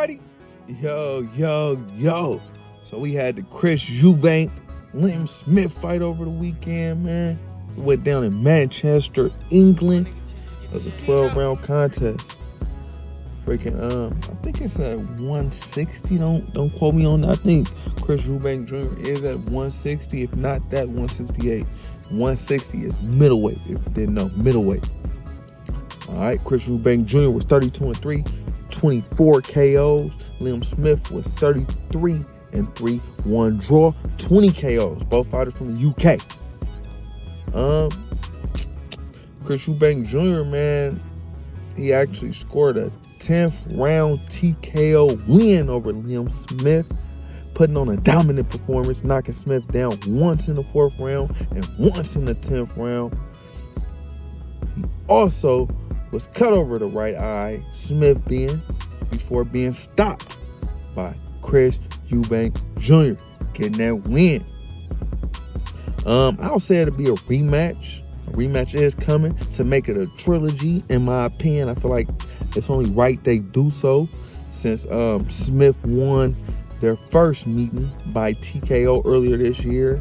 everybody. Yo. So we had the Chris Eubank, Liam Smith fight over the weekend, man. It went down in Manchester, England. It was a 12-round contest. Freaking, I think it's at 160. Don't quote me on that. I think Chris Eubank Jr. is at 160. If not that, 168. 160 is middleweight. If you didn't know, middleweight. All right, Chris Eubank Jr. was 32-3, 24 KOs. Liam Smith was 33-3, 1 draw, 20 KOs. Both fighters from the UK. Chris Eubank Jr., man, he actually scored a 10th round TKO win over Liam Smith, putting on a dominant performance, knocking Smith down once in the 4th round and once in the 10th round. He also was cut over the right eye, Smith before being stopped by Chris Eubank Jr. getting that win. I'll say it'll be a rematch. A rematch is coming to make it a trilogy, in my opinion. I feel like it's only right they do so, since Smith won their first meeting by TKO earlier this year,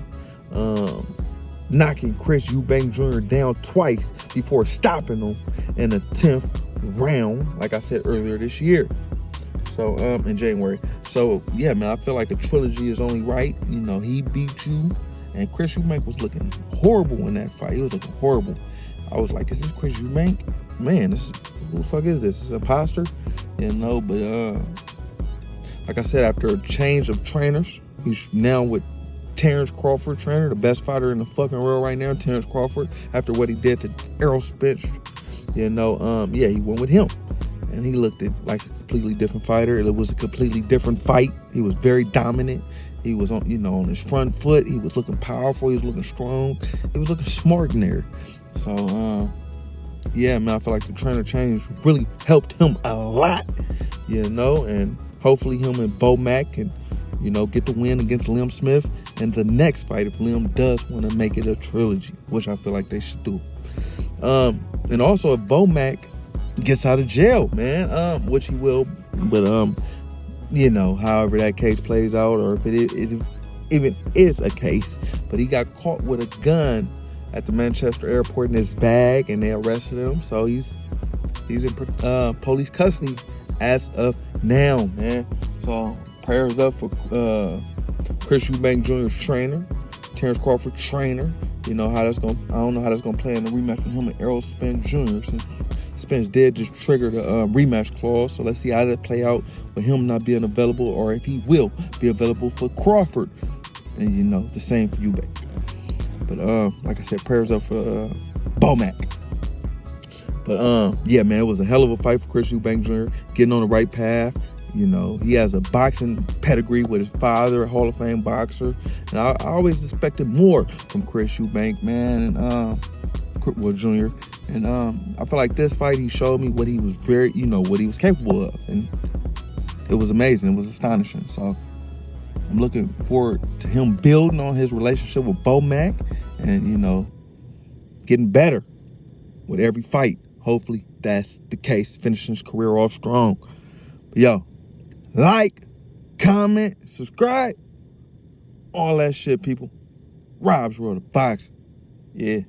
knocking Chris Eubank Jr. down twice before stopping him in the 10th round, like I said earlier this year. So in January. So yeah, man, I feel like the trilogy is only right. You know, he beat you, and Chris Eubank was looking horrible in that fight. He was looking horrible. I was like, is this Chris Eubank? Man, who the fuck is this? This is an imposter? You know, but like I said, after a change of trainers, he's now with Terrence Crawford trainer, the best fighter in the fucking world right now, Terrence Crawford, after what he did to Errol Spence. You know, yeah, he went with him. And he looked at like a completely different fighter. It was a completely different fight. He was very dominant. He was on, on his front foot. He was looking powerful. He was looking strong. He was looking smart in there. So, yeah, man, I feel like the trainer change really helped him a lot, and hopefully him and Bo Mack can, get the win against Liam Smith in the next fight if Liam does want to make it a trilogy, which I feel like they should do. And also if Bo Mack gets out of jail, man, which he will, but however that case plays out, or if it even is a case, but he got caught with a gun at the Manchester airport in his bag, and they arrested him, so he's in police custody as of now, man. So prayers up for Chris Eubank Jr.'s trainer, Terrence Crawford trainer. I don't know how that's gonna play in the rematch with him and Errol Spence Jr. since Spence did just trigger the rematch clause. So let's see how that play out with him not being available, or if he will be available for Crawford. And the same for Eubank. But like I said, prayers up for Bo Mack. But yeah, man, it was a hell of a fight for Chris Eubank Jr. getting on the right path. He has a boxing pedigree with his father, a Hall of Fame boxer. And I always expected more from Chris Eubank, man, and Jr. And I feel like this fight, he showed me what he was what he was capable of. And it was amazing. It was astonishing. So I'm looking forward to him building on his relationship with Bo Mack and, getting better with every fight. Hopefully that's the case, finishing his career off strong. But yo, like, comment, subscribe, all that shit, people. Rob's World of Boxing. Yeah.